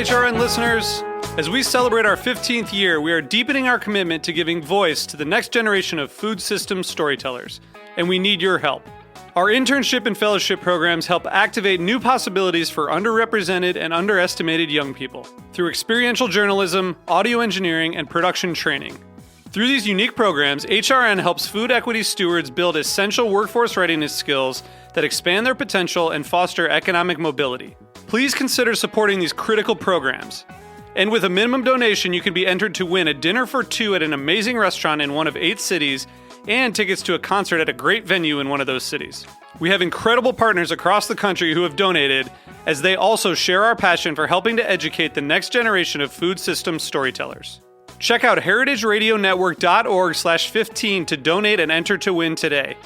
HRN listeners. As we celebrate our 15th year, we are deepening our commitment to giving voice to the next generation of food systems storytellers, and we need your help. Our internship and fellowship programs help activate new possibilities for underrepresented and underestimated young people through experiential journalism, audio engineering, and production training. Through these unique programs, HRN helps food equity stewards build essential workforce readiness skills that expand their potential and foster economic mobility. Please consider supporting these critical programs. And with a minimum donation, you can be entered to win a dinner for two at an amazing restaurant in one of 8 cities and tickets to a concert at a great venue in one of those cities. We have incredible partners across the country who have donated, as they also share our passion for helping to educate the next generation of food systems storytellers. Check out heritageradionetwork.org/15 to donate and enter to win today.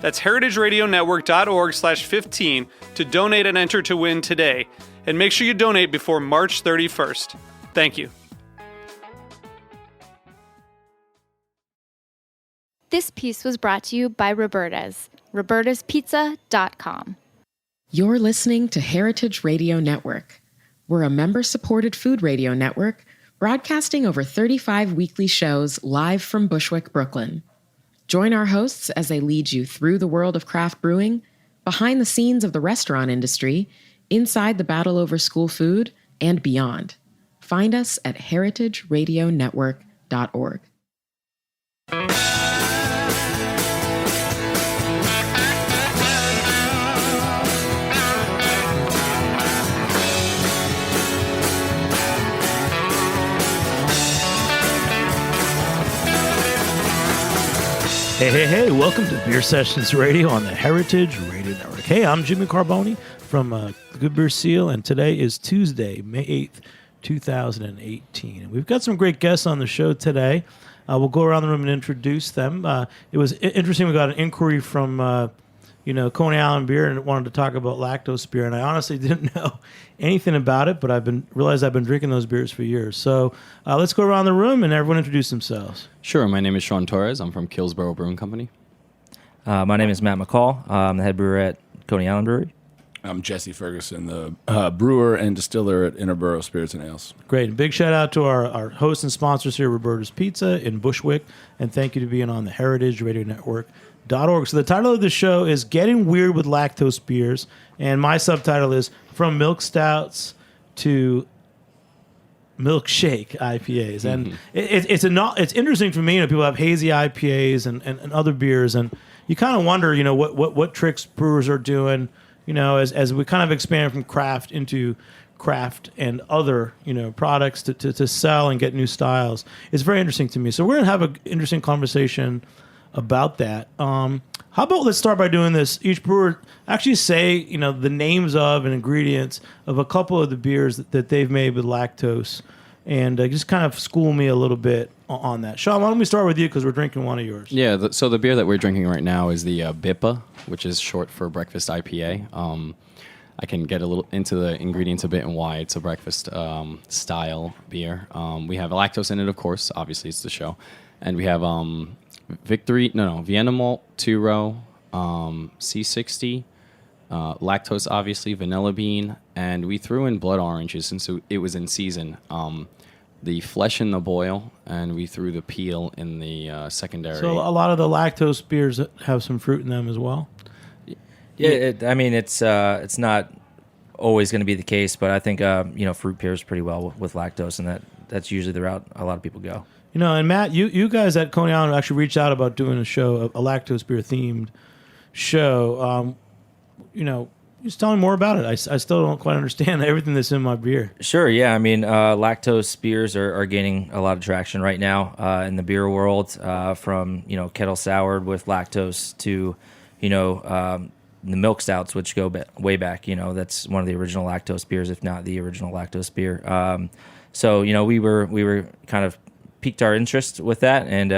That's heritageradionetwork.org/15 to donate and enter to win today. And make sure you donate before March 31st. Thank you. This piece was brought to you by Roberta's, robertaspizza.com. You're listening to Heritage Radio Network. We're a member-supported food radio network broadcasting over 35 weekly shows live from Bushwick, Brooklyn. Join our hosts as they lead you through the world of craft brewing, behind the scenes of the restaurant industry, inside the battle over school food, and beyond. Find us at heritageradionetwork.org. Hey, welcome to Beer Sessions Radio on the Heritage Radio Network. Hey, I'm Jimmy Carboni from the Good Beer Seal, and today is Tuesday, May 8th, 2018. And we've got some great guests on the show today. We'll go around the room and introduce them. It was interesting. We got an inquiry from, Coney Island Beer and wanted to talk about Lactose beer, and I honestly didn't know anything about it, but realized I've been drinking those beers for years. So let's go around the room and everyone introduce themselves. Sure. My name is Sean Torres. I'm from Kills Boro Brewing Company. My name is Matt McCall. I'm the head brewer at Coney Island Brewing. I'm Jesse Ferguson, the brewer and distiller at Interboro Spirits and Ales. Great. And big shout out to our hosts and sponsors here, Roberta's Pizza in Bushwick, and thank you to being on the Heritage Radio Network.org. So the title of the show is Getting Weird with Lactose Beers, and my subtitle is From Milk Stouts to Milkshake IPAs. And it's interesting for me, people have hazy IPAs and other beers, and you kind of wonder, what tricks brewers are doing, as we kind of expand from craft into craft and other, products to sell and get new styles. It's very interesting to me. So we're going to have an interesting conversation about that. How about let's start by doing this. Each brewer actually say, the names of and ingredients of a couple of the beers that they've made with lactose, and just kind of school me a little bit on that. Sean, why don't we start with you because we're drinking one of yours. Yeah, so the beer that we're drinking right now is the BIPA, which is short for Breakfast IPA. I can get a little into the ingredients a bit and why it's a breakfast style beer. We have lactose in it, of course. Obviously, it's the show. And we have Vienna malt, 2-row, C60, lactose, obviously, vanilla bean, and we threw in blood oranges since it was in season. The flesh in the boil, and we threw the peel in the secondary. So a lot of the lactose beers have some fruit in them as well? Yeah, it's not always going to be the case, but I think, fruit pairs pretty well with lactose, and that's usually the route a lot of people go. And Matt, you guys at Coney Island actually reached out about doing a show, a lactose beer themed show. Just tell me more about it. I still don't quite understand everything that's in my beer. Sure, yeah. Lactose beers are gaining a lot of traction right now in the beer world, from kettle soured with lactose to the milk stouts, which go way back. That's one of the original lactose beers, if not the original lactose beer. So we were kind of piqued our interest with that, and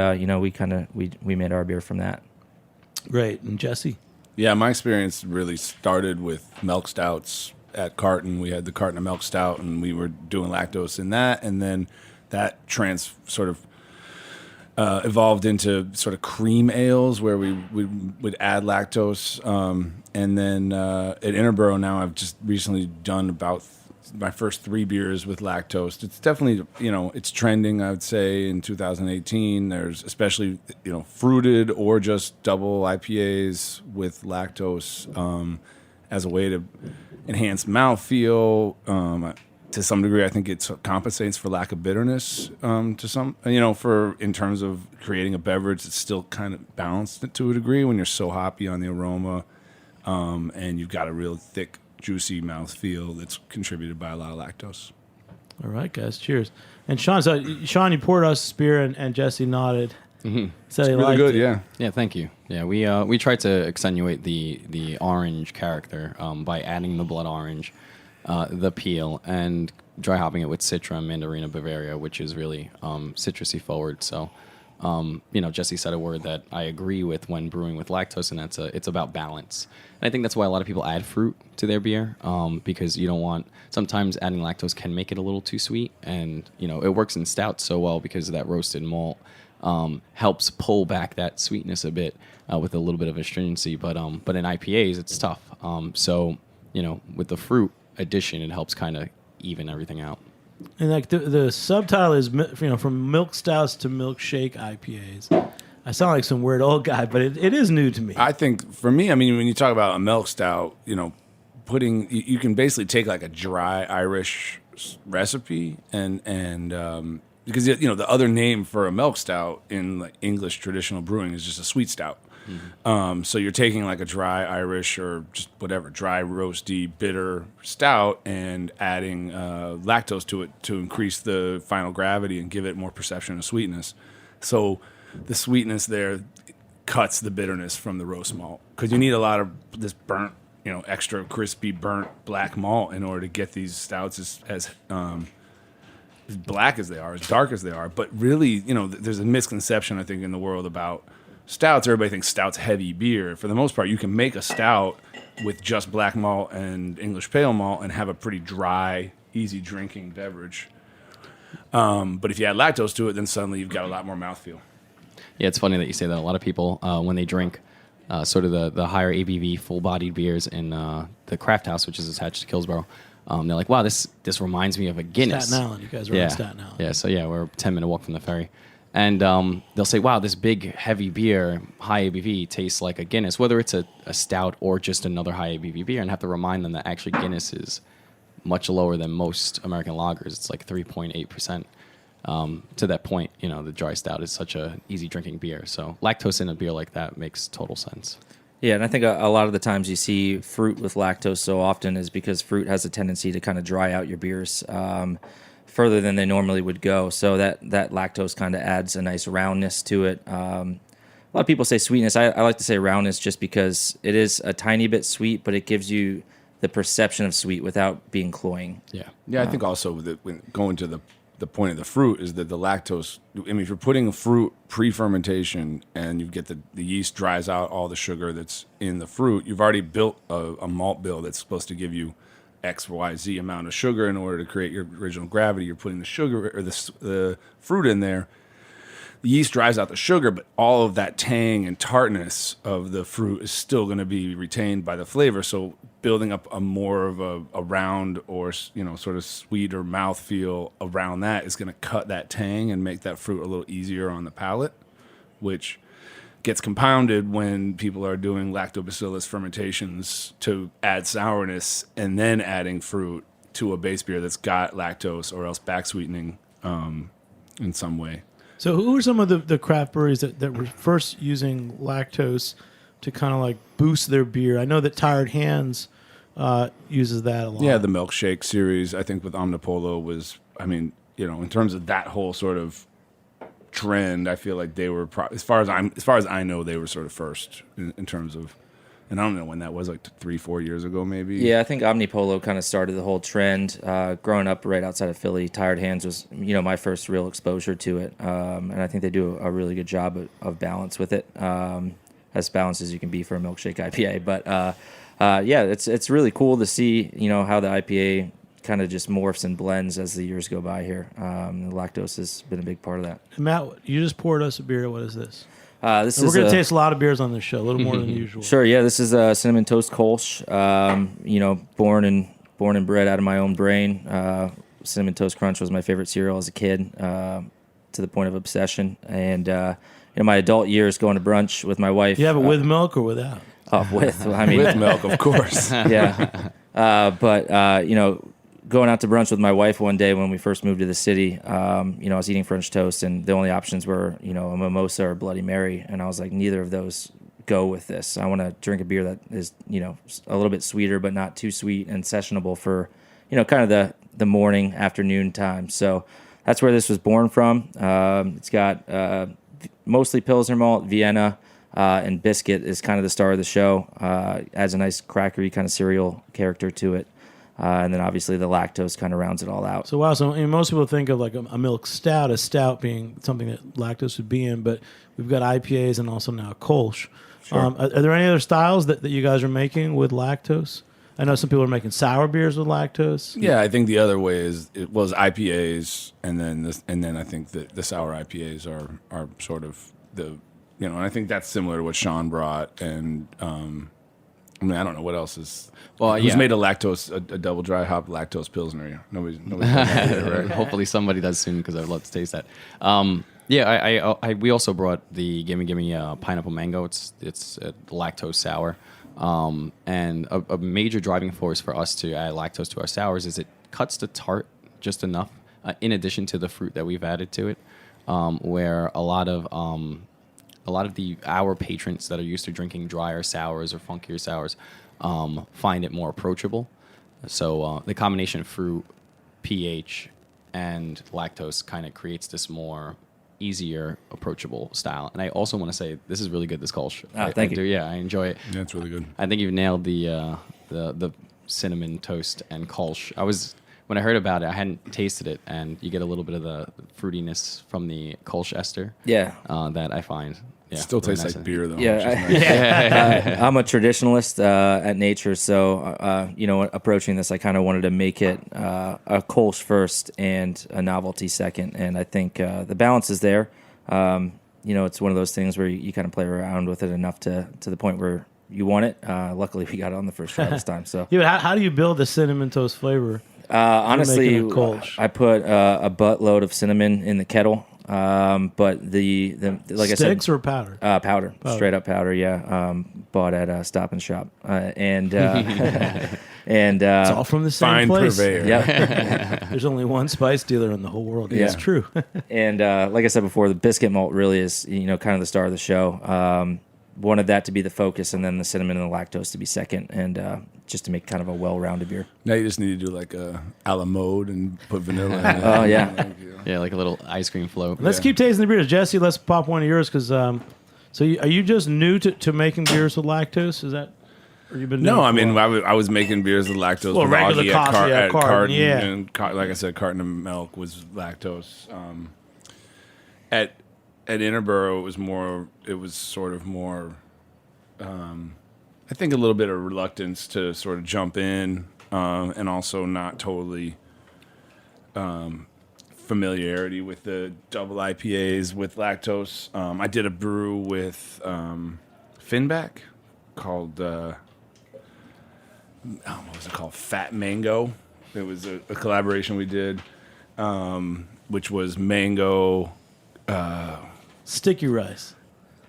we made our beer from that. Great. And Jesse? Yeah, my experience really started with milk stouts at Carton. We had the carton of milk stout, and we were doing lactose in that, and then that evolved into sort of cream ales where we would add lactose. And then at Interboro now, I've just recently done about my first 3 beers with lactose. It's definitely, it's trending, I would say, in 2018. There's especially, fruited or just double IPAs with lactose as a way to enhance mouthfeel. To some degree, I think it compensates for lack of bitterness to some, in terms of creating a beverage that's still kind of balanced to a degree when you're so hoppy on the aroma and you've got a real thick, juicy mouthfeel that's contributed by a lot of lactose. All right, guys, cheers. And Sean, you poured us a beer, and Jesse nodded. Mm-hmm. Said he Really liked good, it. yeah. Yeah, thank you. Yeah, we tried to accentuate the orange character by adding the blood orange, the peel, and dry hopping it with Citra and Mandarina Bavaria, which is really citrusy forward. So, Jesse said a word that I agree with when brewing with lactose, and it's about balance. And I think that's why a lot of people add fruit to their beer, because you don't want. Sometimes adding lactose can make it a little too sweet, and it works in stouts so well because that roasted malt helps pull back that sweetness a bit with a little bit of astringency. But in IPAs, it's tough. So with the fruit addition, it helps kind of even everything out. And like the subtitle is from milk stouts to milkshake IPAs. I sound like some weird old guy, but it is new to me. I think for me, when you talk about a milk stout, you can basically take like a dry Irish recipe and because the other name for a milk stout in like English traditional brewing is just a sweet stout. Mm-hmm. So you're taking like a dry Irish or just whatever, dry, roasty, bitter stout and adding lactose to it to increase the final gravity and give it more perception of sweetness. So the sweetness there cuts the bitterness from the roast malt because you need a lot of this burnt, extra crispy, burnt black malt in order to get these stouts as black as they are, as dark as they are. But really, there's a misconception, I think, in the world about stouts. Everybody thinks stout's heavy beer. For the most part, you can make a stout with just black malt and English pale malt and have a pretty dry, easy drinking beverage. But if you add lactose to it, then suddenly you've got a lot more mouthfeel. Yeah, it's funny that you say that. A lot of people, when they drink sort of the higher ABV, full-bodied beers in the Craft House, which is attached to Kills Boro, they're like, wow, this reminds me of a Guinness. Staten Island. You guys are on Staten Island. Yeah, so we're a 10-minute walk from the ferry. And they'll say, wow, this big, heavy beer, high ABV, tastes like a Guinness, whether it's a stout or just another high ABV beer, and have to remind them that actually Guinness is much lower than most American lagers. It's like 3.8%. To that point, the dry stout is such a easy drinking beer. So lactose in a beer like that makes total sense. Yeah, and I think a lot of the times you see fruit with lactose so often is because fruit has a tendency to kind of dry out your beers further than they normally would go. So that lactose kind of adds a nice roundness to it. A lot of people say sweetness. I like to say roundness just because it is a tiny bit sweet, but it gives you the perception of sweet without being cloying. Yeah. I think also when going to the point of the fruit is that the lactose, if you're putting fruit pre-fermentation and you get the yeast dries out all the sugar that's in the fruit, you've already built a malt bill that's supposed to give you X, Y, Z amount of sugar in order to create your original gravity. You're putting the sugar or the fruit in there. The yeast dries out the sugar, but all of that tang and tartness of the fruit is still going to be retained by the flavor. So building up a more of a round or sort of sweeter mouthfeel around that is going to cut that tang and make that fruit a little easier on the palate, which gets compounded when people are doing lactobacillus fermentations to add sourness and then adding fruit to a base beer that's got lactose or else back sweetening in some way. So who are some of the craft breweries that were first using lactose to kind of like boost their beer? I know that Tired Hands uses that a lot. Yeah, the Milkshake series, I think with Omnipolo was, in terms of that whole sort of trend, I feel like they were, as far as I know, they were sort of first in terms of, and I don't know when that was, like 3-4 years ago maybe. Yeah, I think Omnipolo kind of started the whole trend. Growing up right outside of Philly, Tired Hands was, my first real exposure to it. And I think they do a really good job of balance with it, as balanced as you can be for a milkshake IPA. But it's really cool to see, how the IPA kind of just morphs and blends as the years go by here. The lactose has been a big part of that. Matt, you just poured us a beer. What is this? We're going to taste a lot of beers on this show, a little more than usual. Sure, yeah. This is a Cinnamon Toast Kolsch, born in born and bred out of my own brain. Cinnamon Toast Crunch was my favorite cereal as a kid, to the point of obsession. And in my adult years, going to brunch with my wife. You have it with milk or without? Oh, with. I mean, With milk, of course. yeah. But going out to brunch with my wife one day when we first moved to the city, I was eating French toast, and the only options were, a mimosa or Bloody Mary. And I was like, neither of those go with this. I want to drink a beer that is, a little bit sweeter, but not too sweet, and sessionable for, kind of the morning, afternoon time. So that's where this was born from. It's got mostly Pilsner malt, Vienna, and biscuit is kind of the star of the show. Adds a nice crackery kind of cereal character to it. And then obviously the lactose kind of rounds it all out. So wow, so most people think of like a milk stout, a stout being something that lactose would be in, but we've got IPAs and also now Kolsch. Sure. Are there any other styles that you guys are making with lactose? I know some people are making sour beers with lactose. Yeah, I think the other way is IPAs, and then I think that the sour IPAs are sort of the and I think that's similar to what Sean brought, and I don't know what else is. Well, who's made a double dry hop lactose pilsner? Nobody's right? Hopefully somebody does soon, because I'd love to taste that. We also brought the Gimme pineapple mango. It's a lactose sour. And a major driving force for us to add lactose to our sours is it cuts the tart just enough, in addition to the fruit that we've added to it, where a lot of our patrons that are used to drinking drier sours or funkier sours find it more approachable. So the combination of fruit, pH, and lactose kind of creates this more easier, approachable style. And I also want to say this is really good. This Kolsch. Thank you. Yeah, I enjoy it. Yeah, it's really good. I think you've nailed the cinnamon toast and Kolsch. When I heard about it, I hadn't tasted it, and you get a little bit of the fruitiness from the Kolsch ester. Yeah, that I find. Yeah, Still really tastes nice. like beer though. Yeah, I'm a traditionalist at nature, so approaching this, I kind of wanted to make it a Kolsch first and a novelty second, and I think the balance is there. It's one of those things where you kind of play around with it enough to the point where you want it. Luckily, we got it on the first try this time. So yeah, but how do you build the cinnamon toast flavor? Honestly, I put a buttload of cinnamon in the kettle. But the like sticks I said, or powder? Powder, straight up powder. Yeah, bought at Stop and Shop, and it's all from the same fine place. purveyor. Yep. There's only one spice dealer in the whole world. Yeah. It's true. And like I said before, the biscuit malt really is kind of the star of the show. Wanted that to be the focus, and then the cinnamon and the lactose to be second, and just to make kind of a well-rounded beer. Now you just need to do like a la mode and put vanilla in it. Oh, yeah. Yeah, like a little ice cream float. Let's keep tasting the beers. Jesse, let's pop one of yours, because are you just new to making beers with lactose? Is that... Or you've been doing No, it I mean, for a while? I was making beers with lactose. Well, with regular Augie coffee, at carton, yeah. And like I said, carton of milk was lactose. At Interboro, it was sort of more... I think a little bit of reluctance to sort of jump in, and also not totally familiarity with the double IPAs with lactose. I did a brew with Finback called what was it called? Fat Mango. It was a collaboration we did, which was mango Sticky rice.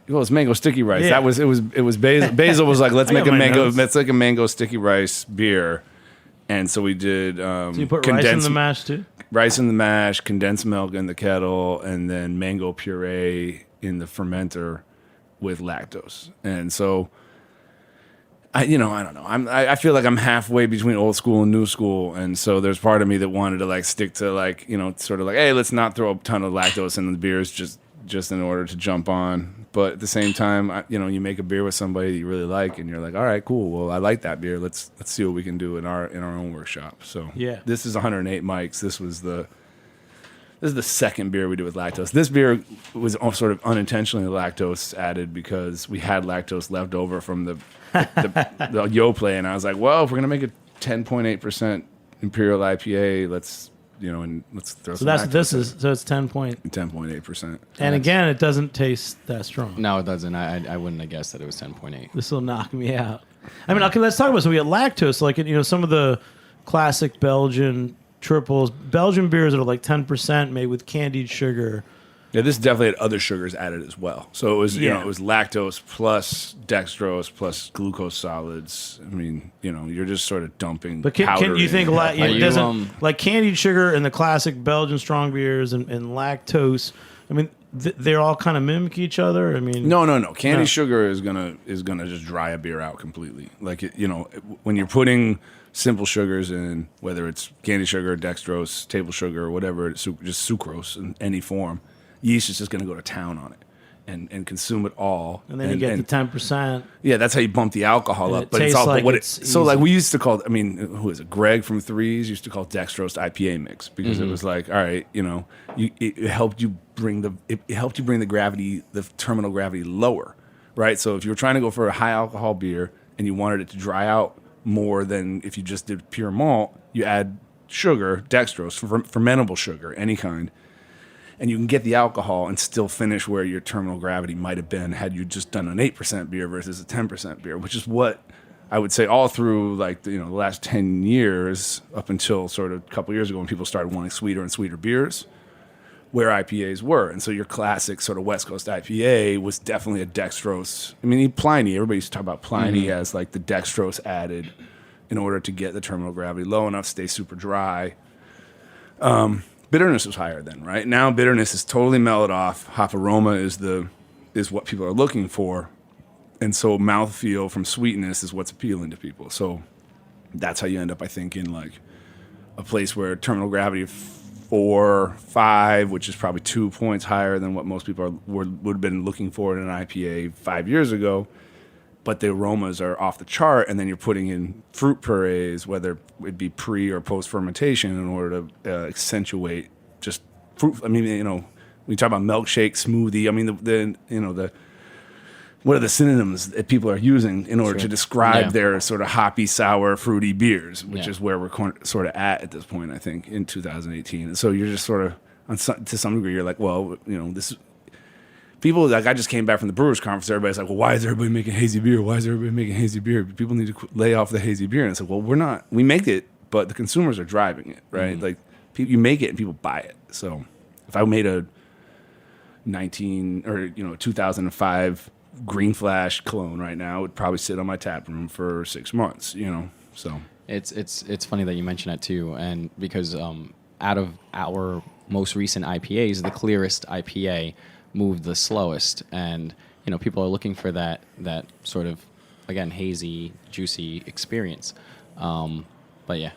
Well, it's mango sticky rice. Yeah. It was Basil was like, let's I make got a my mango notes. let's make a mango sticky rice beer. And so we did So you put rice in the mash too? rice in the mash, condensed milk in the kettle, and then mango puree in the fermenter with lactose. And so I don't know. I feel like I'm halfway between old school and new school, and so there's part of me that wanted to like stick to like, sort of like, hey, let's not throw a ton of lactose in the beers just in order to jump on. But at the same time, you make a beer with somebody that you really like, and you're like, all right, cool. Well, I like that beer. Let's see what we can do in our own workshop. So Yeah. this is 108 mics. This is the second beer we did with lactose. This beer was sort of unintentionally lactose added because we had lactose left over from the Yo Play, and I was like, well, if we're gonna make a 10.8% Imperial IPA, let's throw So some that's what lactose this in is. So it's 10 point. 10.8%. And again, it doesn't taste that strong. No, it doesn't. I wouldn't have guessed that it was 10.8. This will knock me out. I mean, okay, let's talk about. So we got lactose, like some of the classic Belgian triples, Belgian beers that are like 10% made with candied sugar. Yeah, this definitely had other sugars added as well. So it was, it was lactose plus dextrose plus glucose solids. I mean, you're just sort of dumping. But can you think like candied sugar and the classic Belgian strong beers and lactose? I mean, they're all kind of mimic each other. I mean, no. Candied sugar is gonna just dry a beer out completely. Like when you're putting simple sugars in, whether it's candied sugar, dextrose, table sugar, or whatever, just sucrose in any form. Yeast is just going to go to town on it and consume it all. And then you get the 10%. Yeah, that's how you bump the alcohol up. But it's all like so like we used to call, who is it? Greg from Threes used to call dextrose IPA mix because it was like, all right, it helped you bring the gravity, the terminal gravity lower, right? So if you were trying to go for a high alcohol beer and you wanted it to dry out more than if you just did pure malt, you add sugar, dextrose, fermentable sugar, any kind. And you can get the alcohol and still finish where your terminal gravity might have been had you just done an 8% beer versus a 10% beer, which is what I would say all through the last 10 years up until sort of a couple years ago when people started wanting sweeter and sweeter beers, where IPAs were. And so your classic sort of West Coast IPA was definitely a dextrose. I mean, Pliny, everybody used to talk about Pliny as like the dextrose added in order to get the terminal gravity low enough, stay super dry. Bitterness was higher then, right? Now bitterness is totally mellowed off. Hop aroma is what people are looking for. And so mouthfeel from sweetness is what's appealing to people. So that's how you end up, I think, in like a place where terminal gravity of 4, 5, which is probably 2 points higher than what most people would have been looking for in an IPA 5 years ago. But the aromas are off the chart, and then you're putting in fruit purees, whether it be pre or post fermentation, in order to accentuate just fruit. I mean, we talk about milkshake, smoothie. I mean, what are the synonyms that people are using in order to describe their sort of hoppy, sour, fruity beers, which is where we're sort of at this point, I think, in 2018. And so you're just sort of, to some degree, you're like, well, this is. People, like, I just came back from the Brewers Conference. Everybody's like, well, why is everybody making hazy beer? Why is everybody making hazy beer? People need to lay off the hazy beer. And it's like, well, we're not. We make it, but the consumers are driving it, right? Mm-hmm. Like, you make it and people buy it. So if I made a 2005 Green Flash cologne right now, it would probably sit on my tap room for 6 months, So it's funny that you mention that too, and because out of our most recent IPAs, the clearest IPA moved the slowest, and people are looking for that sort of, again, hazy, juicy experience. But yeah.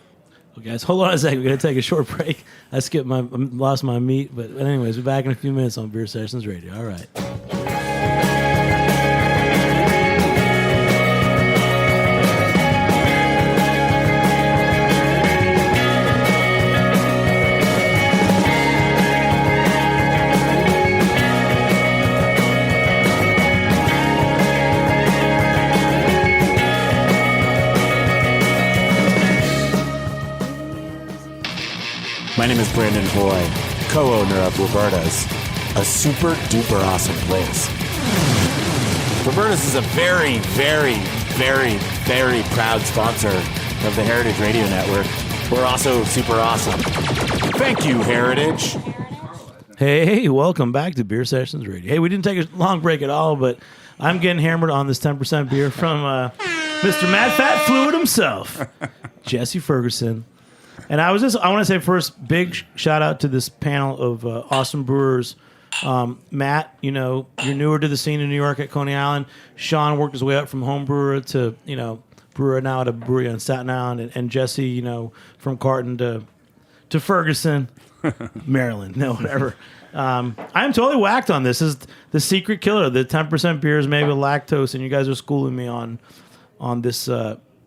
Well, guys, hold on a second. We're gonna take a short break. I lost my meat, but anyways, we're back in a few minutes on Beer Sessions Radio. All right. My name is Brandon Hoy, co-owner of Roberta's, a super duper awesome place. Roberta's is a very, very, very, very proud sponsor of the Heritage Radio Network. We're also super awesome. Thank you, Heritage. Hey, welcome back to Beer Sessions Radio. Hey, we didn't take a long break at all, but I'm getting hammered on this 10% beer from Mr. Mad Fat Fluid himself, Jesse Ferguson. And I want to say first, big shout out to this panel of awesome brewers. Matt, you're newer to the scene in New York at Coney Island. Sean worked his way up from home brewer to, brewer now at a brewery on Staten Island. And Jesse, from Carton to Ferguson, Maryland. No, whatever. I'm totally whacked on this. This is the secret killer. The 10% beers made with lactose, and you guys are schooling me on this.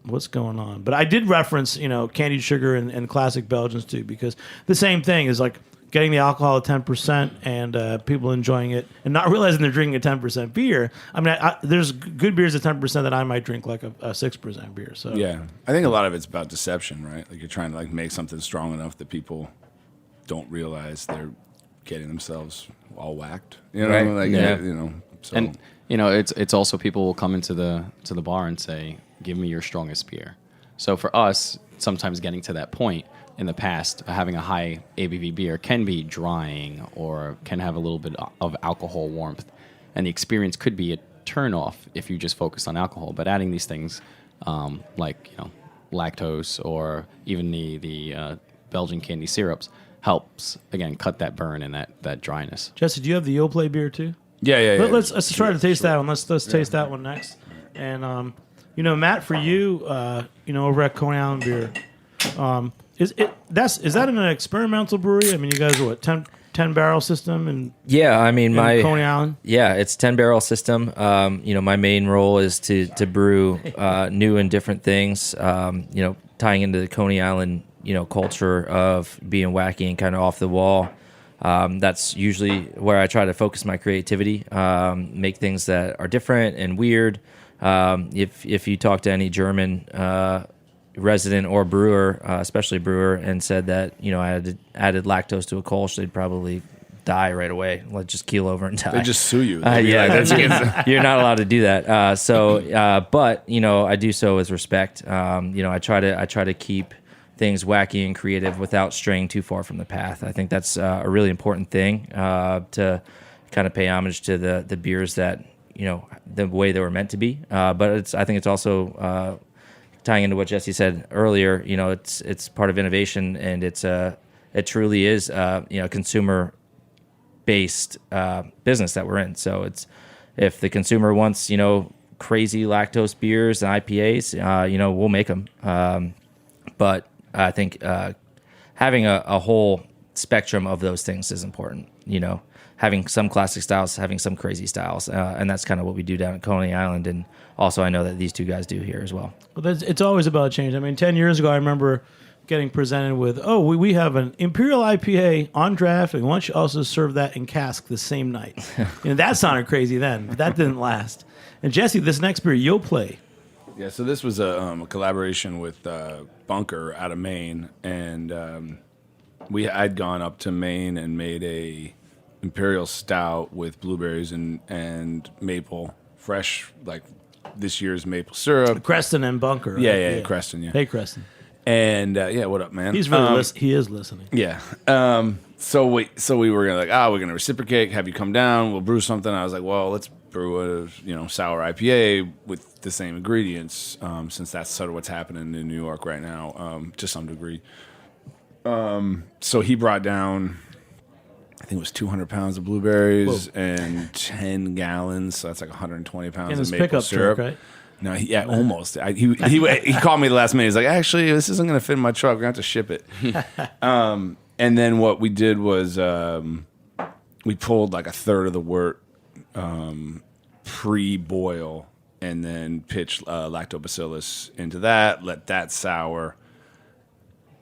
What's going on? But I did reference, candied sugar and classic Belgians too, because the same thing is like getting the alcohol at 10% and people enjoying it and not realizing they're drinking a 10% beer. I mean, there's good beers at 10% that I might drink like a 6% beer. So yeah, I think a lot of it's about deception, right? Like you're trying to make something strong enough that people don't realize they're getting themselves all whacked. Right. So. And it's also people will come into the bar and say, give me your strongest beer. So for us, sometimes getting to that point in the past, having a high ABV beer can be drying or can have a little bit of alcohol warmth. And the experience could be a turn-off if you just focus on alcohol. But adding these things like lactose or even the Belgian candy syrups helps, again, cut that burn and that dryness. Jesse, do you have the Yoplait beer too? Yeah. Let's try to taste that one. Let's taste that one next. And Matt, for you, over at Coney Island Beer, is that an experimental brewery? I mean, you guys are what, 10 barrel system and yeah, I mean my Coney Island. Yeah, it's 10 barrel system. My main role is to brew new and different things. Tying into the Coney Island culture of being wacky and kind of off the wall. That's usually where I try to focus my creativity, make things that are different and weird. If you talk to any German resident or brewer, especially brewer, and said that I added lactose to a Kolsch, they'd probably die right away. Let's just keel over and die. They just sue you. You're not allowed to do that. But I do so with respect. I try to keep things wacky and creative without straying too far from the path. I think that's a really important thing to kind of pay homage to the beers that the way they were meant to be. But I think it's also tying into what Jesse said earlier. It's part of innovation, and it truly is consumer based business that we're in. So it's if the consumer wants crazy lactose beers and IPAs, we'll make them. But I think having a whole spectrum of those things is important. Having some classic styles, having some crazy styles, and that's kind of what we do down at Coney Island. And also, I know that these two guys do here as well. Well, it's always about change. I mean, 10 years ago, I remember getting presented with, we have an Imperial IPA on draft, and why don't you also serve that in cask the same night? That sounded crazy then, but that didn't last. And Jesse, this next beer, Yoplait. Yeah, so this was a collaboration with Bunker out of Maine, and I'd gone up to Maine and made a Imperial Stout with blueberries and maple, fresh, like this year's maple syrup. Creston and Bunker. Right? Yeah, Creston, yeah. Hey, Creston. And what up, man? He's really he is listening. Yeah. So we were gonna we're gonna reciprocate, have you come down, we'll brew something. I was like, well, let's brew a sour IPA with the same ingredients, since that's sort of what's happening in New York right now, to some degree. So he brought down, I think it was 200 pounds of blueberries and 10 gallons, so that's like 120 pounds of maple syrup. Truck, right? No, almost. He called me the last minute. He's like, actually, this isn't going to fit in my truck. We're going to have to ship it. And then what we did was we pulled like a third of the wort pre-boil and then pitched lactobacillus into that, let that sour,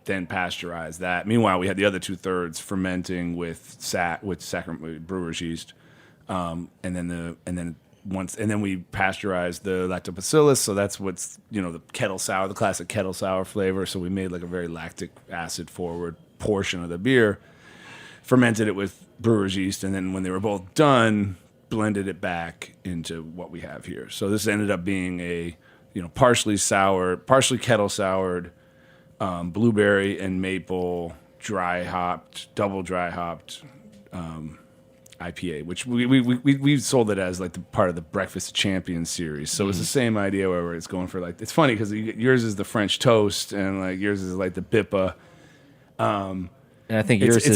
then pasteurize that. Meanwhile, we had the other 2/3 fermenting with brewer's yeast, and then we pasteurized the lactobacillus, so that's what's the kettle sour, the classic kettle sour flavor. So we made like a very lactic acid forward portion of the beer, fermented it with brewer's yeast, and then when they were both done, blended it back into what we have here. So this ended up being a partially soured, partially kettle soured, blueberry and maple double dry hopped IPA, which we sold it as like the part of the Breakfast Champions series. So it's the same idea where it's going for like, it's funny because yours is the French toast and like yours is like the Bippa. And I think yours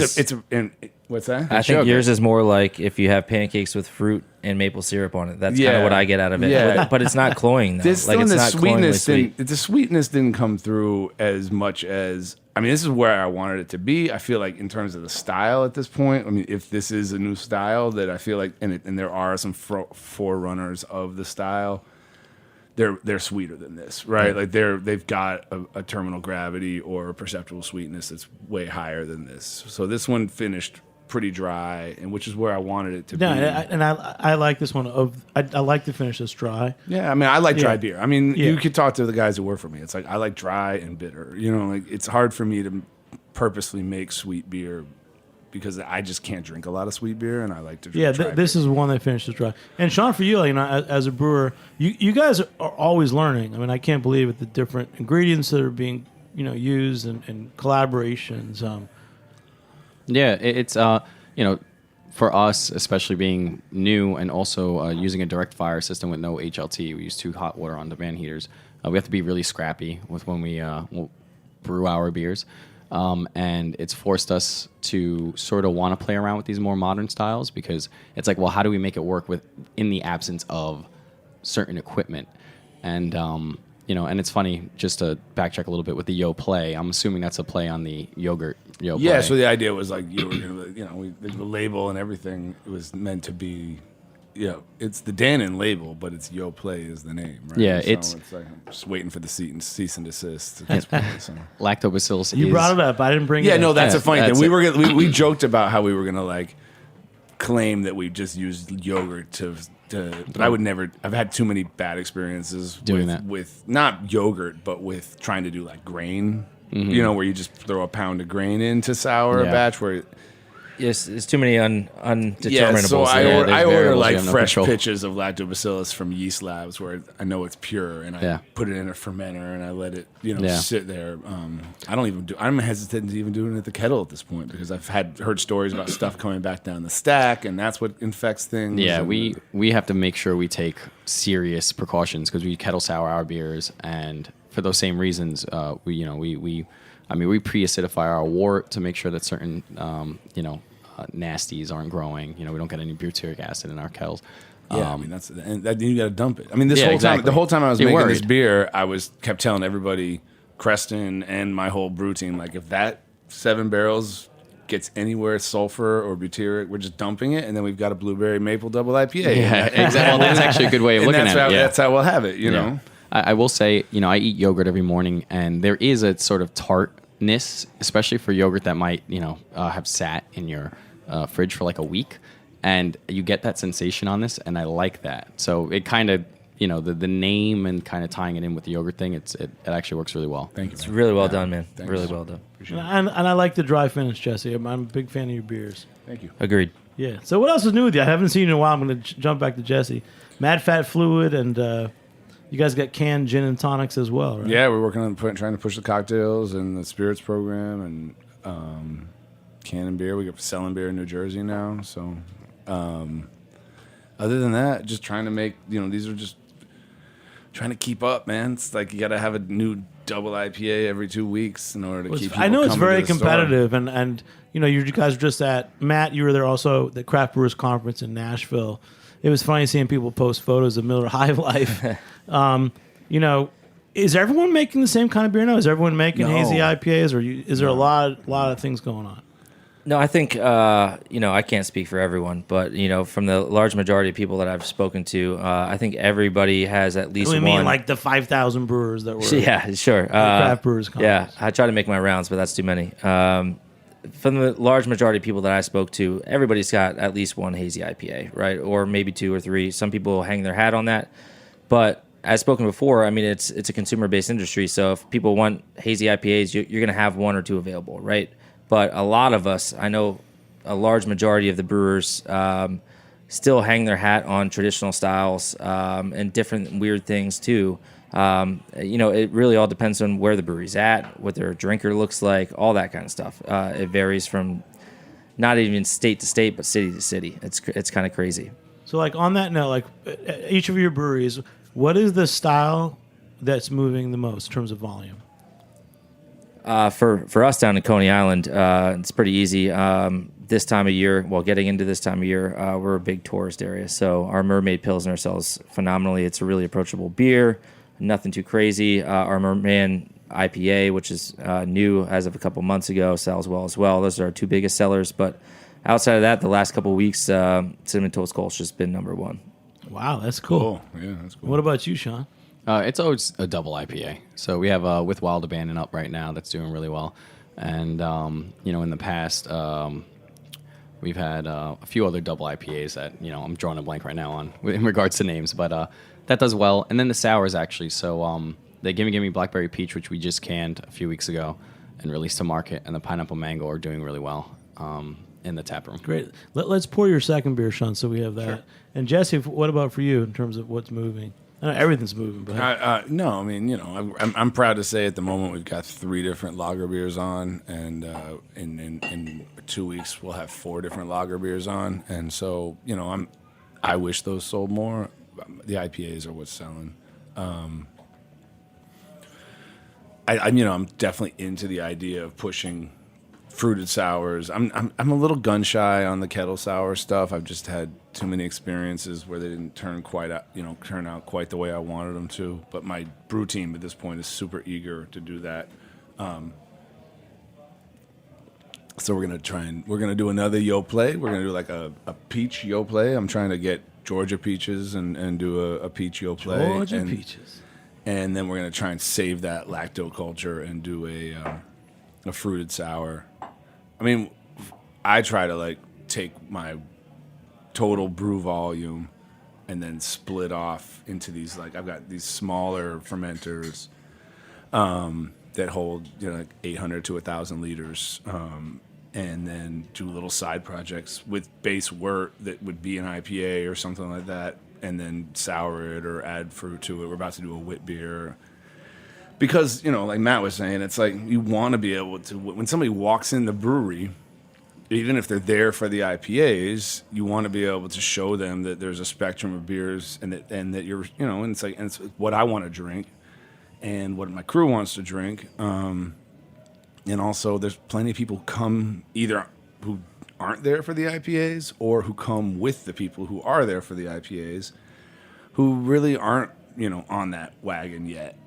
what's that? I think yours is more like if you have pancakes with fruit and maple syrup on it. That's kind of what I get out of it. Yeah. But it's not cloying though. It's not sweet. The sweetness didn't come through as much as, this is where I wanted it to be. I feel like in terms of the style at this point, if this is a new style that I feel like, and there are some forerunners of the style, they're sweeter than this, right? Like they've got a terminal gravity or a perceptual sweetness that's way higher than this. So this one finished pretty dry, and which is where I wanted it to be. I like this one. I like to finish this dry. Yeah, I like dry beer. You could talk to the guys who work for me. It's like I like dry and bitter. Like it's hard for me to purposely make sweet beer because I just can't drink a lot of sweet beer, and I like to drink Yeah, dry this beer. is one that finishes dry. And Sean, for you, as a brewer, you guys are always learning. I mean, I can't believe it, the different ingredients that are being used and collaborations. Yeah, it's for us, especially being new and also using a direct fire system with no HLT, we use 2 hot water on demand heaters. We have to be really scrappy with when we brew our beers. And it's forced us to sort of want to play around with these more modern styles because it's like, well, how do we make it work in the absence of certain equipment? And and it's funny, just to backtrack a little bit with the Yo Play. I'm assuming that's a play on the yogurt Yo Play. Yeah, so the idea was like you were gonna, the label and everything was meant to be, it's the Dannon label, but it's Yo Play is the name, right? Yeah, so it's like I'm just waiting for the cease and desist. At this point, so. Lactobacillus. You brought it up. I didn't bring it Yeah, up. no, that's a funny that's thing. it. We joked about how we were gonna like claim that we just used yogurt to but I would never. I've had too many bad experiences Doing that. with not yogurt, but with trying to do like grain. Where you just throw a pound of grain into sour a Yeah. batch. Where Yes, it's too many undeterminables. yeah, so I there's order variables like you have no fresh control. pitches of lactobacillus from Yeast Labs, where I know it's pure, and I Yeah. put it in a fermenter and I let it, Yeah. sit there. I'm hesitant to even do it at the kettle at this point because I've heard stories about stuff coming back down the stack, and that's what infects things. Yeah, and we have to make sure we take serious precautions because we kettle sour our beers, and for those same reasons, we pre-acidify our wort to make sure that certain nasties aren't growing. We don't get any butyric acid in our kettles. Yeah, you got to dump it. I mean, the exactly. whole time I was You're making this worried. beer, I kept telling everybody, Creston and my whole brew team, like if that 7 barrels gets anywhere sulfur or butyric, we're just dumping it, and then we've got a blueberry maple double IPA. Yeah, exactly. Well, that's actually a good way of looking at it. Yeah. That's how we'll have it. You Yeah. know. I will say, I eat yogurt every morning, and there is a sort of tartness, especially for yogurt that might, have sat in your fridge for like a week, and you get that sensation on this, and I like that. So it kind of, the name and kind of tying it in with the yogurt thing, it actually works really well. Thank you. It's really well done, man. Thanks. Really well done. And I like the dry finish, Jesse. I'm a big fan of your beers. Thank you. Agreed. Yeah. So what else is new with you? I haven't seen you in a while. I'm going to jump back to Jesse. Mad Fat Fluid, and you guys got canned gin and tonics as well, right? Yeah, we're working on trying to push the cocktails and the spirits program and canning beer. We got selling beer in New Jersey now. So other than that, just trying to make, these are just trying to keep up, man. It's like you got to have a new double IPA every 2 weeks in order to keep people I know it's coming very to the store. competitive, and you guys were just at Matt. You were there also the Craft Brewers Conference in Nashville. It was funny seeing people post photos of Miller High Life. Is everyone making the same kind of beer now? Is everyone making No. hazy IPAs, or is there a lot of things going on? No, I think I can't speak for everyone, but from the large majority of people that I've spoken to, I think everybody has at least We one. mean like the 5,000 brewers that were. Yeah, sure. Craft Brewers Yeah, Conference. I try to make my rounds, but that's too many. From the large majority of people that I spoke to, everybody's got at least one hazy IPA, right? Or maybe 2 or 3. Some people hang their hat on that. But as spoken before, I mean, it's a consumer-based industry, so if people want hazy IPAs, you're going to have 1 or 2 available, right? But a lot of us, I know a large majority of the brewers still hang their hat on traditional styles and different weird things too. It really all depends on where the brewery's at, what their drinker looks like, all that kind of stuff. It varies from not even state to state, but city to city. It's kind of crazy. So, like on that note, like each of your breweries, what is the style that's moving the most in terms of volume? For us down in Coney Island, it's pretty easy. This time of year, getting into this time of year, we're a big tourist area. So our Mermaid Pilsner sells phenomenally. It's a really approachable beer, nothing too crazy. Our Merman IPA, which is new as of a couple months ago, sells well as well. Those are our 2 biggest sellers. But outside of that, the last couple of weeks, Cinnamon Toast Kolsch has been number 1. Wow, that's cool. Yeah, that's cool. What about you, Sean? It's always a double IPA. So we have With Wild Abandon up right now that's doing really well. And, in the past, we've had a few other double IPAs that, I'm drawing a blank right now on in regards to names. But that does well. And then the sours, actually. So the Gimme Blackberry Peach, which we just canned a few weeks ago and released to market, and the Pineapple Mango are doing really well. in the tap room. Great. Let's pour your second beer, Sean, so we have that. Sure. And Jesse, what about for you in terms of what's moving? I know everything's moving, but no, I mean, I'm proud to say at the moment we've got 3 different lager beers on, and in 2 weeks we'll have 4 different lager beers on, and so I wish those sold more. The IPAs are what's selling. I'm definitely into the idea of pushing fruited sours. I'm a little gun shy on the kettle sour stuff. I've just had too many experiences where they didn't turn out quite the way I wanted them to. But my brew team at this point is super eager to do that. So we're gonna do another Yoplait. We're gonna do like a peach Yoplait. I'm trying to get Georgia peaches and do a peach Yoplait. Georgia peaches. And then we're gonna try and save that lactoculture and do a fruited sour. I mean, I try to take my total brew volume and then split off into these, I've got these smaller fermenters that hold 800 to 1,000 liters, and then do little side projects with base wort that would be an IPA or something like that, and then sour it or add fruit to it. We're about to do a wit beer. Because, like Matt was saying, it's like you want to be able to, when somebody walks in the brewery, even if they're there for the IPAs, you want to be able to show them that there's a spectrum of beers and that you're, and it's what I want to drink and what my crew wants to drink. And also there's plenty of people come either who aren't there for the IPAs or who come with the people who are there for the IPAs who really aren't, on that wagon yet.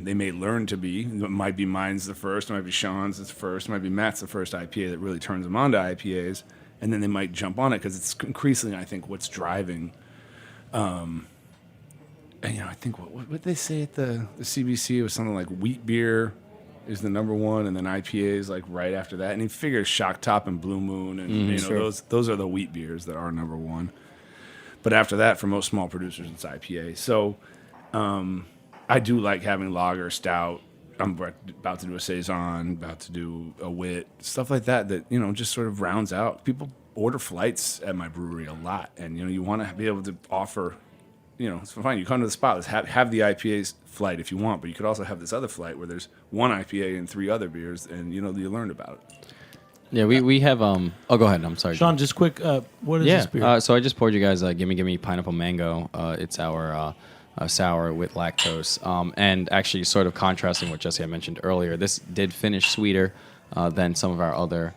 They may learn to be. It might be mine's the first. It might be Sean's the first. It might be Matt's the first IPA that really turns them on to IPAs. And then they might jump on it because it's increasingly, I think, what's driving. And, I think what they say at the CBC was something like wheat beer is the number one, and then IPAs right after that. And he figures Shock Top and Blue Moon, and sure. those are the wheat beers that are number one. But after that, for most small producers, it's IPA. So. I do like having lager, stout. I'm about to do a saison, about to do a wit, stuff like that just sort of rounds out. People order flights at my brewery a lot, and you want to be able to offer, it's fine. You come to the spot, let's have the IPA flight if you want, but you could also have this other flight where there's one IPA and 3 other beers, and you learned about it. Yeah, we have. Oh, go ahead. I'm sorry, Sean. Just quick. What is this beer? So I just poured you guys Gimme Pineapple Mango. It's our sour with lactose, and actually sort of contrasting what Jesse had mentioned earlier. This did finish sweeter than some of our other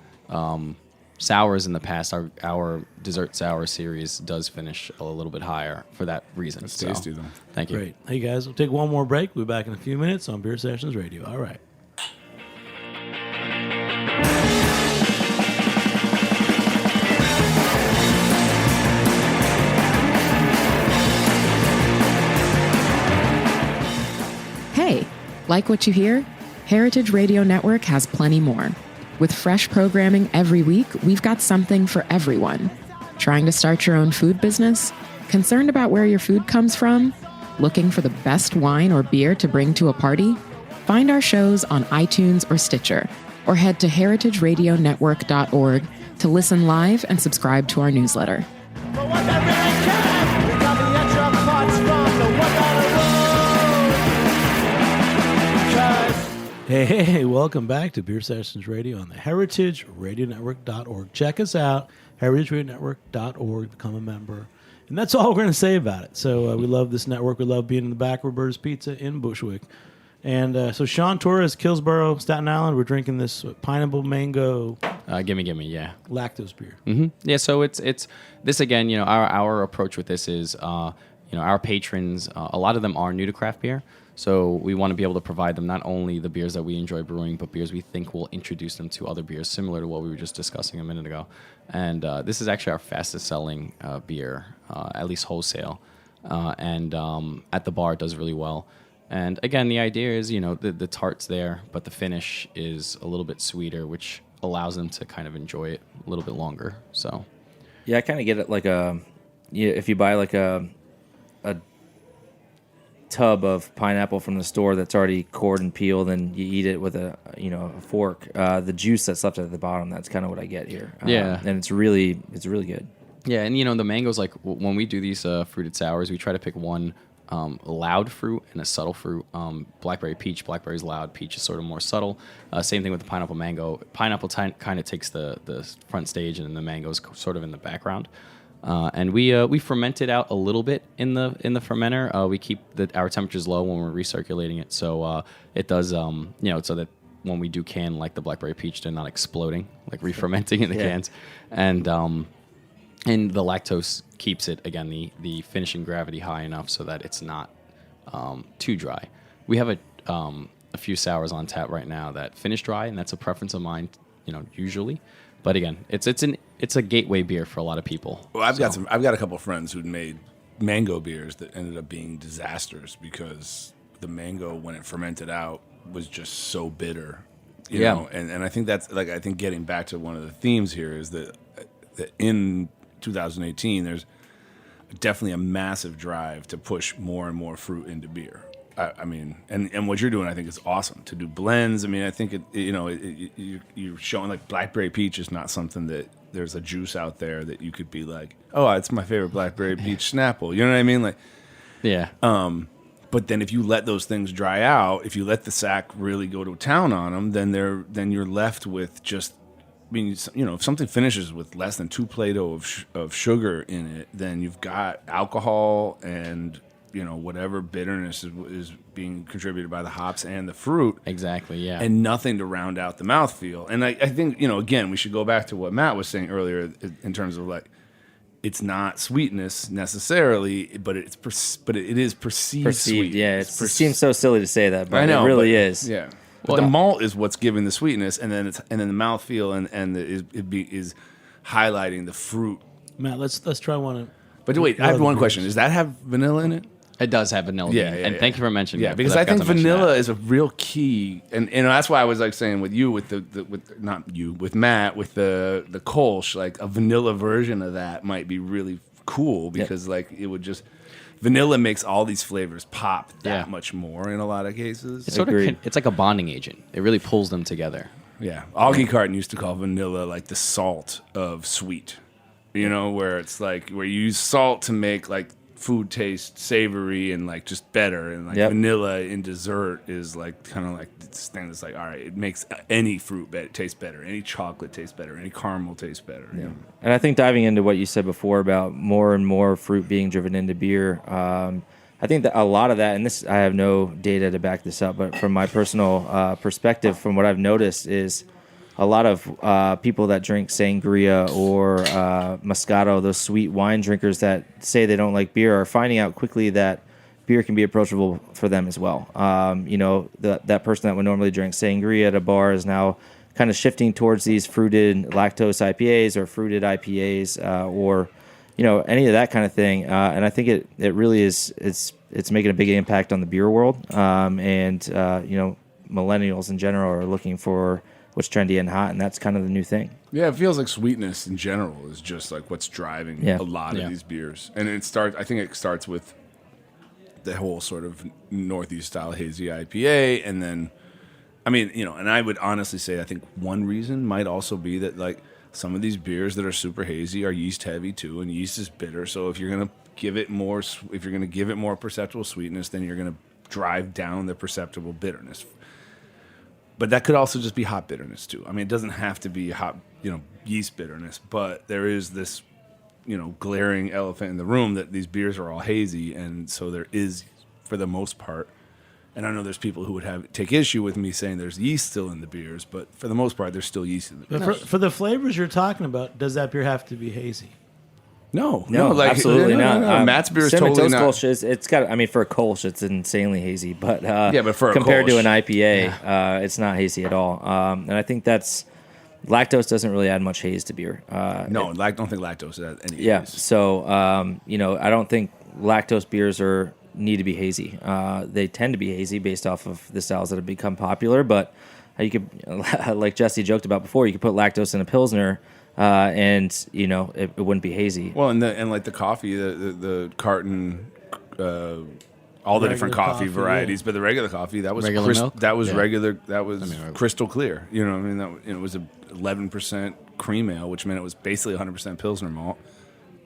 sours in the past. Our dessert sour series does finish a little bit higher for that reason. It's tasty, though. Thank you. Great. Hey, guys, we'll take one more break. We'll be back in a few minutes on Beer Sessions Radio. All right. Hey, like what you hear? Heritage Radio Network has plenty more. With fresh programming every week, we've got something for everyone. Trying to start your own food business? Concerned about where your food comes from? Looking for the best wine or beer to bring to a party? Find our shows on iTunes or Stitcher, or head to heritageradionetwork.org to listen live and subscribe to our newsletter. Hey, welcome back to Beer Sessions Radio on the heritageradionetwork.org. Check us out, heritageradionetwork.org, become a member. And that's all we're going to say about it. So we love this network. We love being in the back of Roberta's Pizza in Bushwick. And so Sean Torres, Kills Boro, Staten Island, we're drinking this pineapple mango. Gimme, yeah. Lactose beer. Mm-hmm. Yeah, so it's this again, our approach with this is, our patrons, a lot of them are new to craft beer. So we want to be able to provide them not only the beers that we enjoy brewing, but beers we think will introduce them to other beers, similar to what we were just discussing a minute ago. And this is actually our fastest selling beer, at least wholesale. And at the bar, it does really well. And again, the idea is, the tart's there, but the finish is a little bit sweeter, which allows them to kind of enjoy it a little bit longer. So, yeah, I kind of get it if you buy tub of pineapple from the store that's already cored and peeled, and you eat it with a fork. The juice that's left at the bottom, that's kind of what I get here. Yeah. And it's really good. Yeah, and the mangoes, like when we do these fruited sours, we try to pick one loud fruit and a subtle fruit. Blackberry peach, blackberry's loud, peach is sort of more subtle. Same thing with the pineapple mango. Pineapple kind of takes the front stage, and then the mango's sort of in the background. And we ferment it out a little bit in the fermenter. We keep our temperatures low when we're recirculating it, so it does so that when we do can like the blackberry peach, they're not exploding like re-fermenting in the cans, and the lactose keeps it, again, the finishing gravity high enough so that it's not too dry. We have a few sours on tap right now that finish dry, and that's a preference of mine, usually. But again, it's a gateway beer for a lot of people. Well, I've got a couple of friends who'd made mango beers that ended up being disasters because the mango, when it fermented out, was just so bitter. You know, and I think that's I think getting back to one of the themes here is that in 2018, there's definitely a massive drive to push more and more fruit into beer. I mean, and what you're doing, I think, is awesome to do blends. I mean, I think you're showing like blackberry peach is not something that there's a juice out there that you could be like, oh, it's my favorite blackberry peach Snapple. You know what I mean? Like, yeah. But then if you let those things dry out, if you let the sack really go to town on them, then you're left with just. I mean, if something finishes with less than 2 Play-Doh of sugar in it, then you've got alcohol and whatever bitterness is being contributed by the hops and the fruit. Exactly, yeah. And nothing to round out the mouthfeel. And I think, again, we should go back to what Matt was saying earlier in terms of like, it's not sweetness necessarily, but it is perceived sweet. Yeah, it seems so silly to say that, but I know, it really is. Yeah. But the malt is what's giving the sweetness, and then the mouthfeel and is highlighting the fruit. Matt, let's try one. But wait, I have one question. Does that have vanilla in it? It does have vanilla. Yeah, Thank you for mentioning that. Yeah, because I think vanilla is a real key, and that's why I was like saying with you, with Matt, with the Kolsch, like a vanilla version of that might be really cool because like it would just. Vanilla makes all these flavors pop that much more in a lot of cases. It's like a bonding agent. It really pulls them together. Yeah. Augie Carton used to call vanilla like the salt of sweet. Where it's like where you use salt to make like food taste savory and like just better, and like vanilla in dessert is like kind of like this thing that's like, all right, it makes any fruit taste better, any chocolate taste better, any caramel taste better. Yeah. And I think diving into what you said before about more and more fruit being driven into beer, I think that a lot of that, and this I have no data to back this up, but from my personal perspective, from what I've noticed is a lot of people that drink sangria or Moscato, those sweet wine drinkers that say they don't like beer, are finding out quickly that beer can be approachable for them as well. That person that would normally drink sangria at a bar is now kind of shifting towards these fruited lactose IPAs or fruited IPAs or any of that kind of thing. And I think it really is it's making a big impact on the beer world. And millennials in general are looking for what's trendy and hot, and that's kind of the new thing. Yeah, it feels like sweetness in general is just like what's driving a lot of these beers. And I think it starts with the whole sort of Northeast style hazy IPA, and then, and I would honestly say I think one reason might also be that like some of these beers that are super hazy are yeast heavy too, and yeast is bitter. So if you're gonna give it more perceptible sweetness, then you're gonna drive down the perceptible bitterness. But that could also just be hop bitterness too. I mean, it doesn't have to be hop, yeast bitterness, but there is this, glaring elephant in the room that these beers are all hazy, and so there is, for the most part, and I know there's people who would take issue with me saying there's yeast still in the beers, but for the most part, there's still yeast in the beers. But for the flavors you're talking about, does that beer have to be hazy? No, absolutely not. Matt's beer is totally not. Kolsch it's got. I mean, for a Kolsch, it's insanely hazy, but but for compared to an IPA, it's not hazy at all. And I think lactose doesn't really add much haze to beer. I don't think lactose adds any. Yeah, haze. so I don't think lactose beers need to be hazy. They tend to be hazy based off of the styles that have become popular, but you could, like Jesse joked about before, you could put lactose in a Pilsner. And it wouldn't be hazy. Well, and like the coffee, the carton all the Regular different coffee coffee, varieties, yeah. but the regular coffee that was Regular milk? that was Yeah. regular, that was right. crystal clear. You know, what I mean, it was a 11% cream ale, which meant it was basically 100% Pilsner malt,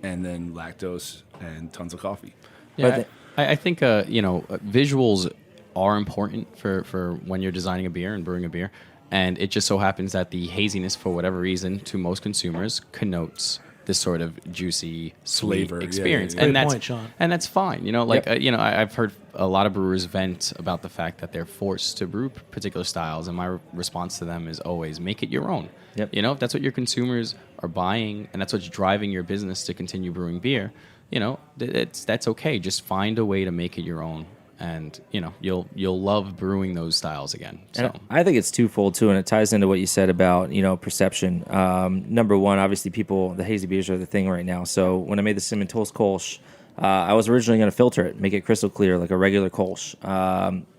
and then lactose and tons of coffee. Yeah, I think visuals are important for when you're designing a beer and brewing a beer, and it just so happens that the haziness, for whatever reason, to most consumers connotes this sort of juicy, sweet Flavor, yeah, experience, yeah, yeah. and Good that's point, Sean. and that's fine. I've heard a lot of brewers vent about the fact that they're forced to brew particular styles, and my response to them is always make it your own. Yep. If that's what your consumers are buying, and that's what's driving your business to continue brewing beer, that's okay. Just find a way to make it your own, and you'll love brewing those styles again. So And I think it's twofold too, and it ties into what you said about perception. Number one, obviously, the hazy beers are the thing right now. So when I made the cinnamon toast Kolsch, I was originally going to filter it, make it crystal clear like a regular Kolsch,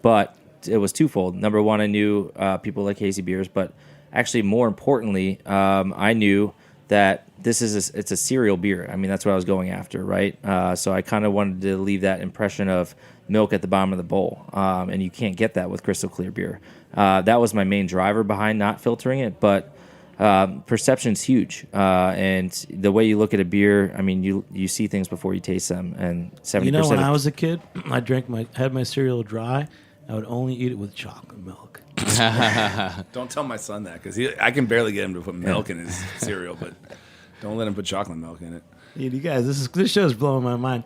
but it was twofold. Number one, I knew people like hazy beers, but actually more importantly, I knew that it's a cereal beer. I mean, that's what I was going after, right? So I kind of wanted to leave that impression of milk at the bottom of the bowl, and you can't get that with crystal clear beer. That was my main driver behind not filtering it, but perception's huge, and the way you look at a beer, I mean, you see things before you taste them, and 70%. When I was a kid, I had my cereal dry. I would only eat it with chocolate milk. Don't tell my son that, because I can barely get him to put milk in his cereal, but don't let him put chocolate milk in it. You guys, this show's blowing my mind.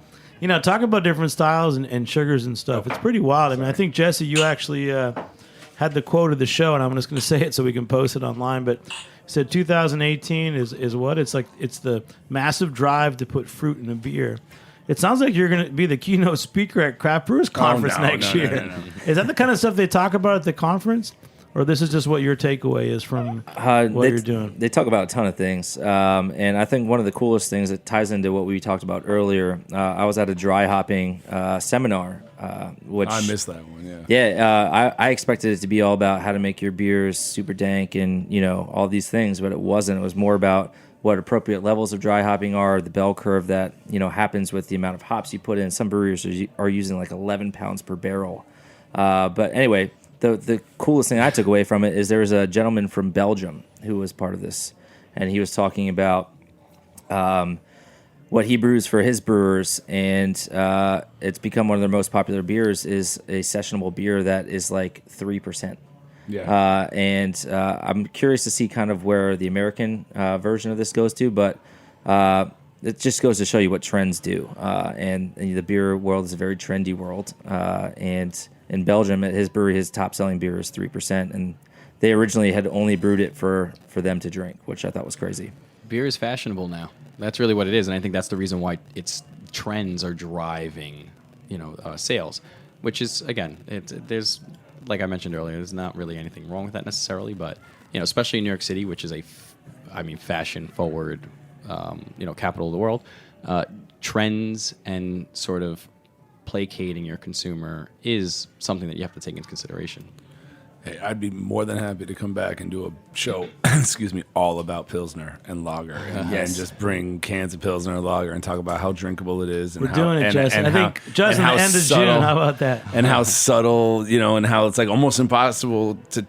Talk about different styles and sugars and stuff. It's pretty wild. I mean, I think, Jesse, you actually had the quote of the show, and I'm just going to say it so we can post it online. But you said 2018 is what? It's the massive drive to put fruit in a beer. It sounds like you're going to be the keynote speaker at Craft Brewers Conference next year. No. Is that the kind of stuff they talk about at the conference? Or this is just what your takeaway is from what you're doing? They talk about a ton of things. And I think one of the coolest things that ties into what we talked about earlier, I was at a dry hopping seminar. Which I missed that one, yeah. Yeah, I expected it to be all about how to make your beers super dank and, all these things, but it wasn't. It was more about what appropriate levels of dry hopping are, the bell curve that, happens with the amount of hops you put in. Some breweries are using like 11 pounds per barrel. But anyway, the coolest thing I took away from it is there was a gentleman from Belgium who was part of this, and he was talking about what he brews for his brewers, and it's become one of their most popular beers is a sessionable beer that is like 3%. Yeah. And I'm curious to see kind of where the American version of this goes to, but it just goes to show you what trends do. And the beer world is a very trendy world. And in Belgium, at his brewery, his top-selling beer is 3%, and they originally had only brewed it for them to drink, which I thought was crazy. beer is fashionable now. That's really what it is, and I think that's the reason why its trends are driving, sales. Which is, again, there's, like I mentioned earlier, there's not really anything wrong with that necessarily, but especially in New York City, which is fashion-forward, capital of the world, trends and sort of placating your consumer is something that you have to take into consideration. Hey, I'd be more than happy to come back and do a show, all about Pilsner and lager, and just bring cans of Pilsner and lager and talk about how drinkable it is. And We're doing it, Justin. I think Justin, the end of June. How about that? And how subtle, and how it's like almost impossible to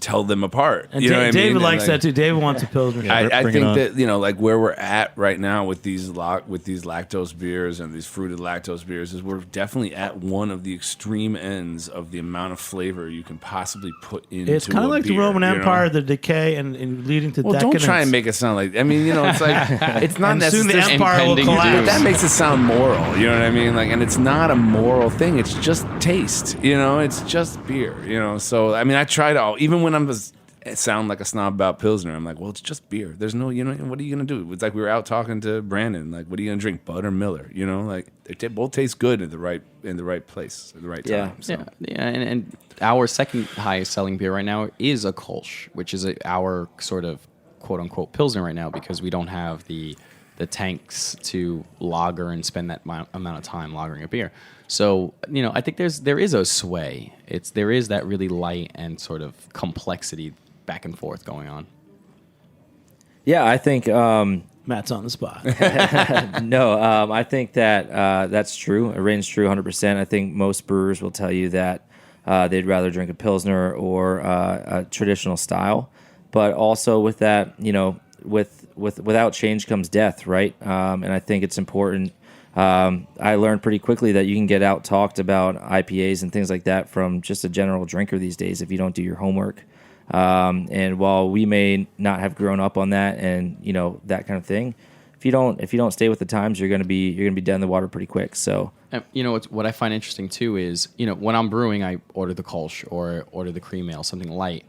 tell them apart. And you know what David I mean? likes that too. David wants a Pilsner. I think that where we're at right now with these lactose beers and these fruited lactose beers is we're definitely at one of the extreme ends of the amount of flavor you can possibly put into. It's kind of like the Roman Empire, the decay and leading to decadence. Don't try and make it sound like. It's like it's not necessarily. Soon the empire will collapse. But that makes it sound moral. You know what I mean? Like, and it's not a moral thing. It's just taste. It's just beer. So I try to. Even when I'm sound like a snob about Pilsner, I'm like, well, it's just beer. There's no, what are you gonna do? It's like we were out talking to Brandon, like, what are you gonna drink, Bud or Miller? Like they both taste good in the right place at the right time. So. Yeah. And our second highest selling beer right now is a Kolsch, which is our sort of quote unquote Pilsner right now because we don't have the tanks to lager and spend that amount of time lagering a beer. So, I think there is a sway. There is that really light and sort of complexity back and forth going on. Yeah, I think Matt's on the spot. No, I think that that's true. It rings true 100%. I think most brewers will tell you that they'd rather drink a Pilsner or a traditional style. But also with that, without change comes death, right? And I think it's important. I learned pretty quickly that you can get out talked about IPAs and things like that from just a general drinker these days if you don't do your homework. And while we may not have grown up on that and that kind of thing, if you don't stay with the times, you're gonna be dead in the water pretty quick. So what I find interesting too is when I'm brewing, I order the Kolsch or order the cream ale, something light.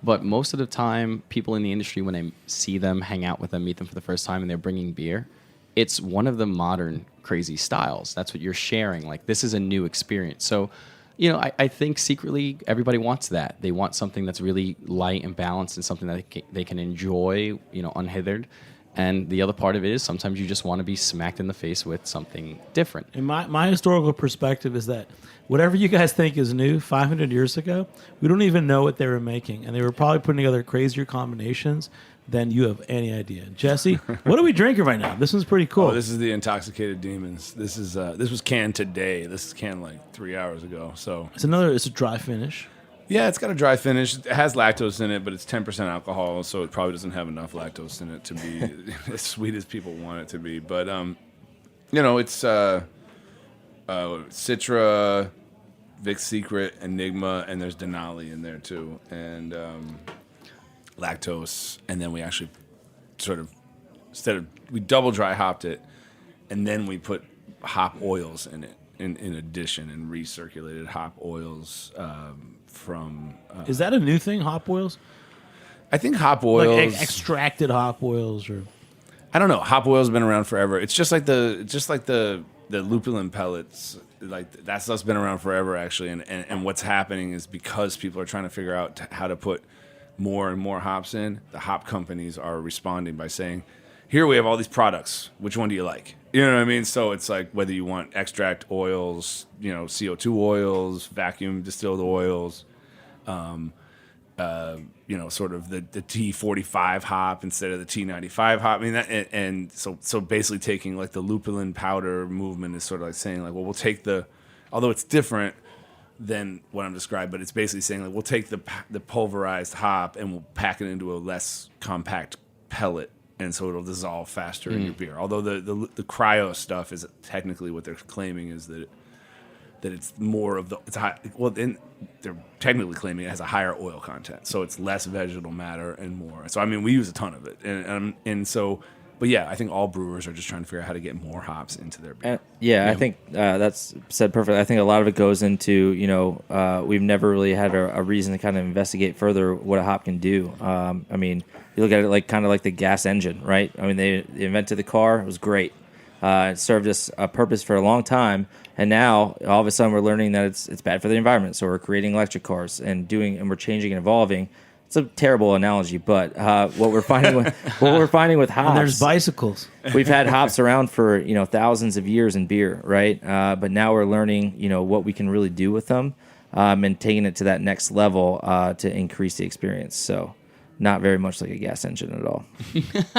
But most of the time, people in the industry, when I see them, hang out with them, meet them for the first time, and they're bringing beer, it's one of the modern crazy styles. That's what you're sharing. Like, this is a new experience. So, I think secretly everybody wants that. They want something that's really light and balanced and something that they can enjoy, unhindered. And the other part of it is sometimes you just want to be smacked in the face with something different. And my historical perspective is that whatever you guys think is new 500 years ago, we don't even know what they were making. And they were probably putting together crazier combinations than you have any idea. Jesse, what are we drinking right now? This one's pretty cool. Oh, this is the Intoxicated Demons. This was canned today. This is canned like 3 hours ago. So it's a dry finish. Yeah, it's got a dry finish. It has lactose in it, but it's 10% alcohol, so it probably doesn't have enough lactose in it to be as sweet as people want it to be. But it's Citra, Vic's Secret, Enigma, and there's Denali in there too, and lactose. And then we actually we double dry hopped it, and then we put hop oils in it in addition, and recirculated hop oils. From is that a new thing, hop oils? I think hop oils, like extracted hop oils, or I don't know. Hop oils have been around forever. It's just like the lupulin pellets. Like that stuff's been around forever, actually. And what's happening is because people are trying to figure out how to put more and more hops in, the hop companies are responding by saying, "Here we have all these products. Which one do you like?" You know what I mean? So it's like whether you want extract oils, CO2 oils, vacuum distilled oils, sort of the T45 hop instead of the T95 hop. I mean, so basically taking like the lupulin powder movement is sort of like saying like, well, we'll take although it's different than what I'm describing, but it's basically saying like, we'll take the pulverized hop and we'll pack it into a less compact pellet. And so it'll dissolve faster in your beer. Although the cryo stuff is technically what they're claiming is that it's more of then they're technically claiming it has a higher oil content, so it's less vegetal matter and more. So I mean, we use a ton of it, and so. But yeah, I think all brewers are just trying to figure out how to get more hops into their beer. I think that's said perfectly. I think a lot of it goes into, we've never really had a reason to kind of investigate further what a hop can do. I mean, you look at it like kind of like the gas engine, right? I mean, they invented the car. It was great. It served us a purpose for a long time. And now all of a sudden we're learning that it's bad for the environment. So we're creating electric cars and we're changing and evolving. It's a terrible analogy, but what we're finding with hops, and there's bicycles. We've had hops around for thousands of years in beer, right? But now we're learning what we can really do with them, and taking it to that next level to increase the experience. So, not very much like a gas engine at all.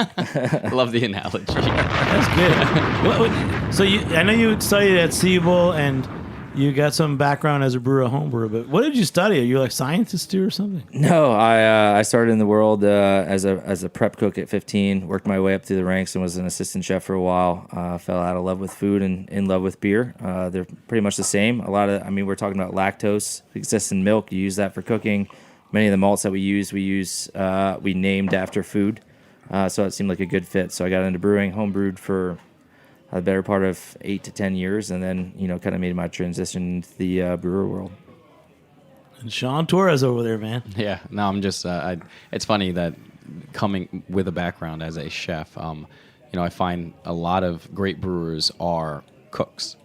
I love the analogy. That's good. So I know you studied at Siebel and you got some background as a brewer, a home brewer, but what did you study? Are you like scientist too or something? No, I started in the world as a prep cook at 15, worked my way up through the ranks and was an assistant chef for a while. Fell out of love with food and in love with beer. They're pretty much the same. We're talking about lactose. It exists in milk. You use that for cooking. Many of the malts that we use we named after food. So it seemed like a good fit. So I got into brewing, home brewed for the better part of 8 to 10 years, and then kind of made my transition into the brewer world. And Sean Torres over there, man. Yeah, no, I'm just. It's funny that coming with a background as a chef, I find a lot of great brewers are cooks,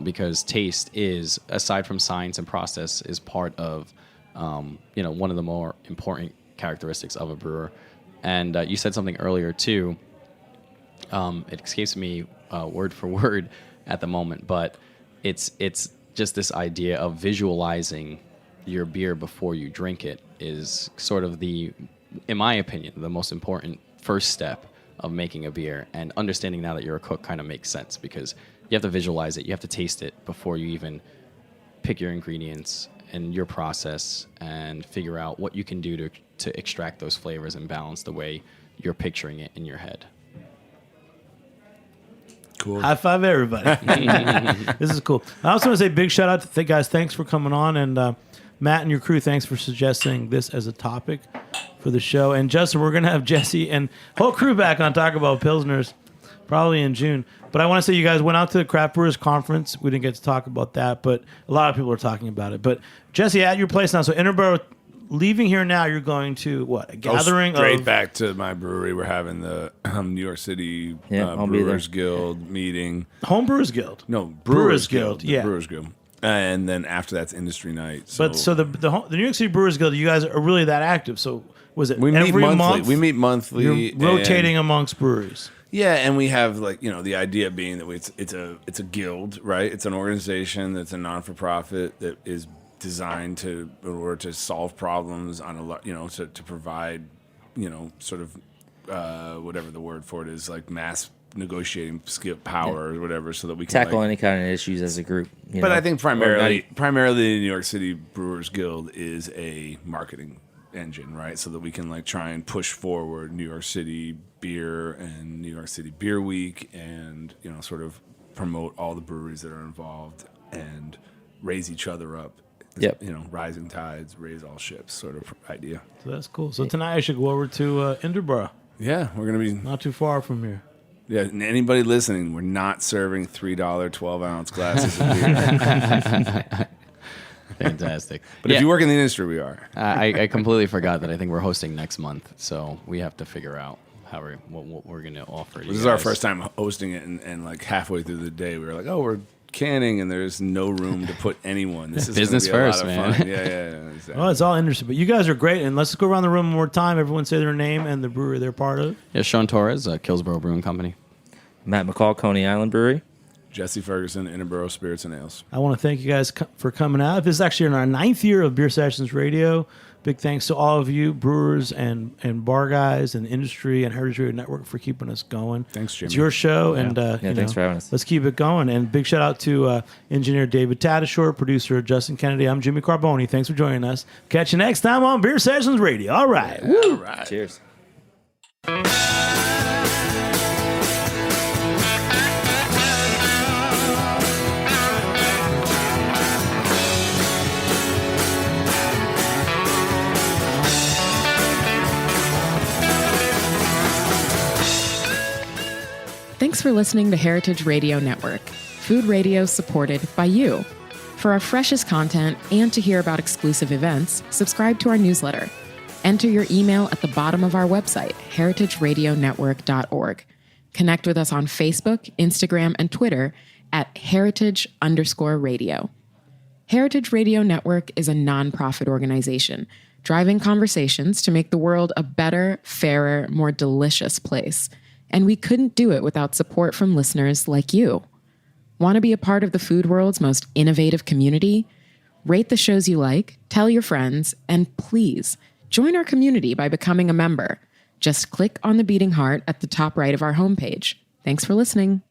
because taste is, aside from science and process, is part of one of the more important characteristics of a brewer. And you said something earlier too. It escapes me word for word at the moment, but it's just this idea of visualizing your beer before you drink it is sort of in my opinion, the most important first step of making a beer. And understanding now that you're a cook kind of makes sense because you have to visualize it, you have to taste it before you even pick your ingredients and your process and figure out what you can do to extract those flavors and balance the way you're picturing it in your head. Cool. High five, everybody. This is cool. I also want to say big shout out to guys. Thanks for coming on. And Matt and your crew, thanks for suggesting this as a topic for the show. And Justin, we're going to have Jesse and whole crew back on Talk About Pilsners probably in June. But I want to say you guys went out to the Craft Brewers Conference. We didn't get to talk about that, but a lot of people are talking about it. But Jesse, at your place now, so Interboro, leaving here now, you're going to what? A gathering straight of... back to my brewery. We're having the New York City I'll be Brewers Guild meeting. Home Brewers Guild. No, Brewers Guild. The Yeah. Brewers Guild. And then after that's industry night. But so the New York City Brewers Guild, you guys are really that active. So was it we meet every monthly. month? We meet monthly. You're rotating amongst breweries. Yeah, and we have the idea being that it's a guild, right? It's an organization that's a non-for-profit that is designed in order to solve problems on to provide sort of whatever the word for it is, like mass negotiating skill power or whatever, so that we can tackle any kind of issues as a group. But I think primarily the New York City Brewers Guild is a marketing engine, right? So that we can try and push forward New York City beer and New York City Beer Week, and sort of promote all the breweries that are involved and raise each other up. Yep. Rising tides raise all ships sort of idea. So that's cool. So tonight I should go over to Interboro. Yeah, we're gonna be not too far from here. Yeah, and anybody listening, we're not serving $3 12-ounce glasses of beer. Fantastic. But if you work in the industry, we are. I completely forgot that I think we're hosting next month, so we have to figure out what we're going to offer. This is our first time hosting it, and halfway through the day, we were like, "Oh, we're canning, and there's no room to put anyone. This is business first, man. man." Yeah, exactly. Well, it's all interesting, but you guys are great. And let's go around the room one more time. Everyone say their name and the brewery they're part of. Yeah, Sean Torres, Kills Boro Brewing Company. Matt McCall, Coney Island Brewing. Jesse Ferguson, Interboro Spirits and Ales. I want to thank you guys for coming out. This is actually in our 9th year of Beer Sessions Radio. Big thanks to all of you, brewers and bar guys and industry and Heritage Radio Network for keeping us going. Thanks, Jimmy. It's your show, and thanks for having us. Let's keep it going. And big shout out to engineer David Tadashore, producer Justin Kennedy. I'm Jimmy Carboni. Thanks for joining us. Catch you next time on Beer Sessions Radio. All right. Yeah, all right. Cheers. Thanks for listening to Heritage Radio Network, food radio supported by you. For our freshest content and to hear about exclusive events, subscribe to our newsletter. Enter your email at the bottom of our website, heritageradionetwork.org. Connect with us on Facebook, Instagram, and Twitter at heritage_radio. Heritage Radio Network is a nonprofit organization driving conversations to make the world a better, fairer, more delicious place. And we couldn't do it without support from listeners like you. Want to be a part of the food world's most innovative community? Rate the shows you like, tell your friends, and please join our community by becoming a member. Just click on the beating heart at the top right of our homepage. Thanks for listening.